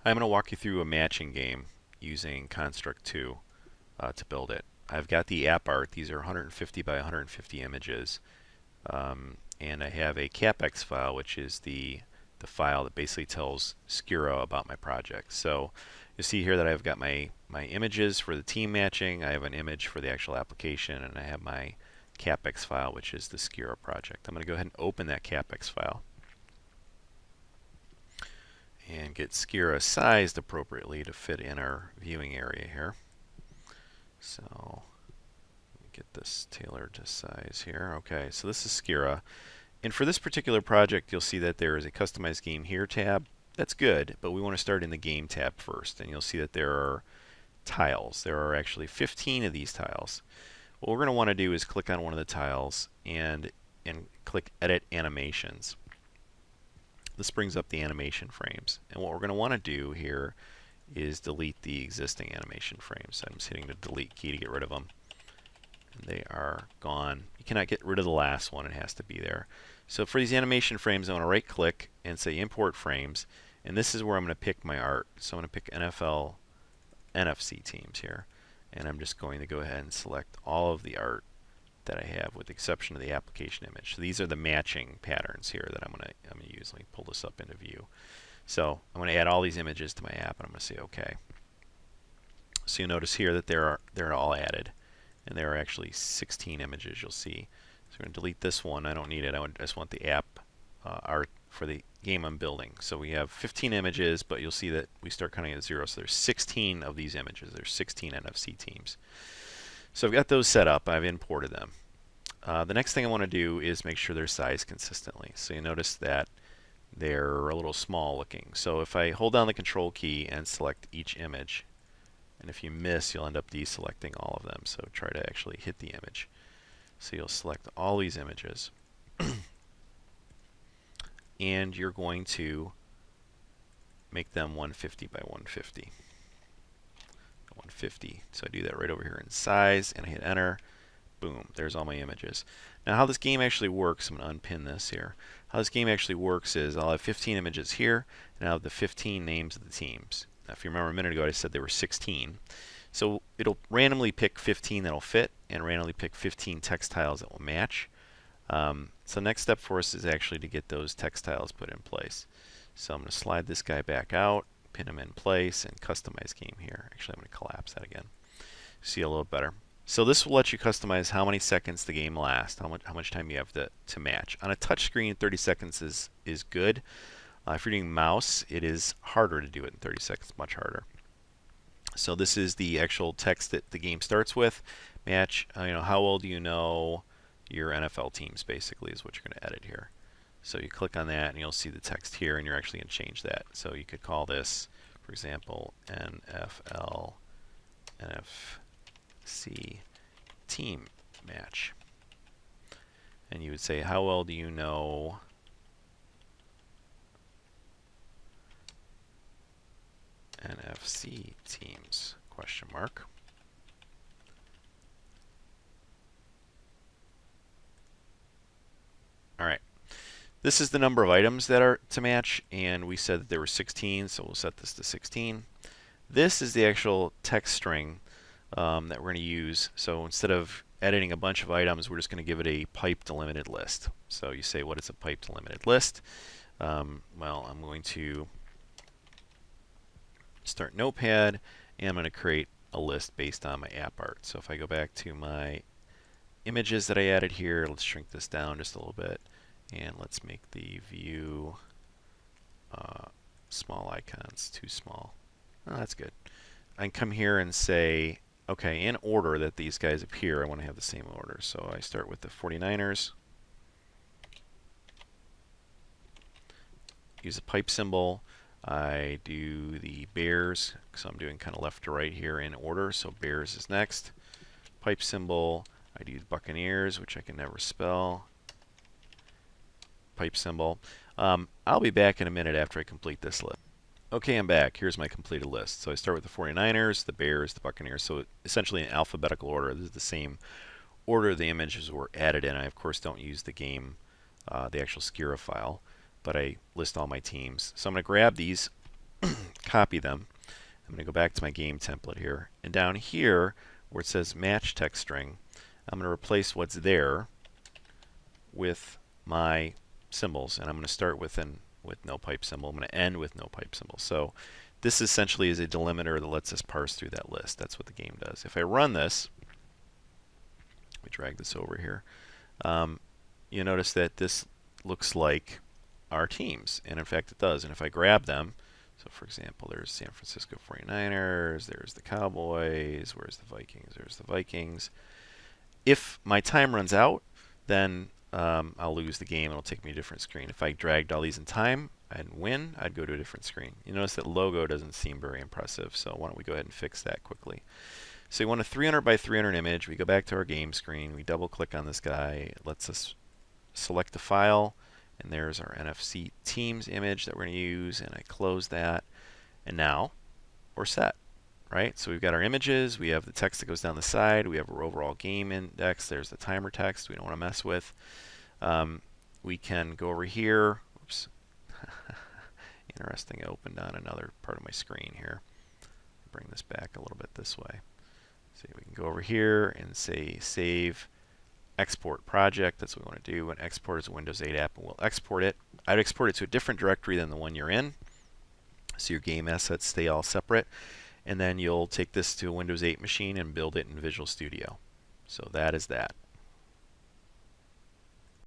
I'm going to walk you through a matching game using Construct 2 to build it. I've got the app art. These are 150 by 150 images. And I have a CapEx file, which is the file that basically tells Scirra about my project. So you see here that I've got my images for the team matching. I have an image for the actual application, and I have my CapEx file, which is the Scirra project. I'm going to go ahead and open that CapEx file and get Scirra sized appropriately to fit in our viewing area here. So let me get this tailored to size here. Okay, so this is Scirra. And for this particular project, you'll see that there is a Customize Game Here tab. That's good, but we want to start in the Game tab first. And you'll see that there are tiles. There are actually 15 of these tiles. What we're going to want to do is click on one of the tiles and click Edit Animations. This brings up the animation frames. And what we're going to want to do here is delete the existing animation frames. So I'm just hitting the delete key to get rid of them. And they are gone. You cannot get rid of the last one. It has to be there. So for these animation frames, I want to right click and say Import Frames. And this is where I'm going to pick my art. So I'm going to pick NFL, NFC teams here. And I'm just going to go ahead and select all of the art that I have with the exception of the application image. So these are the matching patterns here that I'm going to use. Let me pull this up into view. So I'm going to add all these images to my app, and I'm going to say OK. So you'll notice here that they're all added. And there are actually 16 images you'll see. So we're going to delete this one. I don't need it. I just want the app art for the game I'm building. So we have 15 images, but you'll see that we start counting at 0. So there's 16 of these images. There's 16 NFC teams. So I've got those set up. I've imported them. The next thing I want to do is make sure they're sized consistently. So you notice that they're a little small looking. So if I hold down the Control key and select each image, and if you miss, you'll end up deselecting all of them. So try to actually hit the image. So you'll select all these images. And you're going to make them 150 by 150. 150. So I do that right over here in size, and I hit enter. Boom, there's all my images. Now how this game actually works, I'm going to unpin this here. How this game actually works is I'll have 15 images here, and I'll have the 15 names of the teams. Now if you remember a minute ago I said there were 16. So it'll randomly pick 15 that'll fit, and randomly pick 15 text tiles that will match. So next step for us is actually to get those text tiles put in place. So I'm going to slide this guy back out, pin him in place, and customize game here. Actually, I'm going to collapse that again. See a little better. So this will let you customize how many seconds the game lasts, how much time you have to match. On a touch screen, 30 seconds is good. If you're doing mouse, it is harder to do it in 30 seconds, much harder. So this is the actual text that the game starts with. Match, how well do you know your NFL teams, basically, is what you're going to edit here. So you click on that, and you'll see the text here, and you're actually going to change that. So you could call this, for example, NFL NFC team match. And you would say, how well do you know NFC teams, question mark. All right. This is the number of items that are to match, and we said that there were 16, so we'll set this to 16. This is the actual text string that we're going to use. So instead of editing a bunch of items, we're just going to give it a pipe delimited list. So you say, what is a pipe delimited list? Well, I'm going to start Notepad, and I'm going to create a list based on my app art. So if I go back to my images that I added here, let's shrink this down just a little bit, and let's make the view small icons too small. Oh, that's good. I can come here and say, okay, in order that these guys appear, I want to have the same order. So I start with the 49ers, use a pipe symbol. I do the Bears, so I'm doing kind of left to right here in order. So Bears is next. Pipe symbol. I do Buccaneers, which I can never spell. Pipe symbol. I'll be back in a minute after I complete this list. Okay, I'm back. Here's my completed list. So I start with the 49ers, the Bears, the Buccaneers. So essentially in alphabetical order. This is the same order the images were added in. I, of course, don't use the game, the actual Scirra file, but I list all my teams. So I'm going to grab these, copy them. I'm going to go back to my game template here. And down here, where it says match text string, I'm going to replace what's there with my symbols. And I'm going to start with no pipe symbol. I'm going to end with no pipe symbol. So this essentially is a delimiter that lets us parse through that list. That's what the game does. If I run this, let me drag this over here, you notice that this looks like our teams. And in fact, it does. And if I grab them, so for example, there's San Francisco 49ers, there's the Cowboys, where's the Vikings? There's the Vikings. If my time runs out, then I'll lose the game. It'll take me to a different screen. If I dragged all these in time and win, I'd go to a different screen. You notice that logo doesn't seem very impressive, so why don't we go ahead and fix that quickly. So we want a 300 by 300 image. We go back to our game screen. We double click on this guy. It lets us select the file, and there's our NFC Teams image that we're going to use, and I close that, and now we're set. Right? So we've got our images, we have the text that goes down the side, we have our overall game index, there's the timer text we don't want to mess with. We can go over here, oops, interesting, I opened on another part of my screen here. Bring this back a little bit this way. See, we can go over here and say save export project, that's what we want to do, and export as a Windows 8 app, and we'll export it. I'd export it to a different directory than the one you're in, so your game assets stay all separate. And then you'll take this to a Windows 8 machine and build it in Visual Studio. So that is that.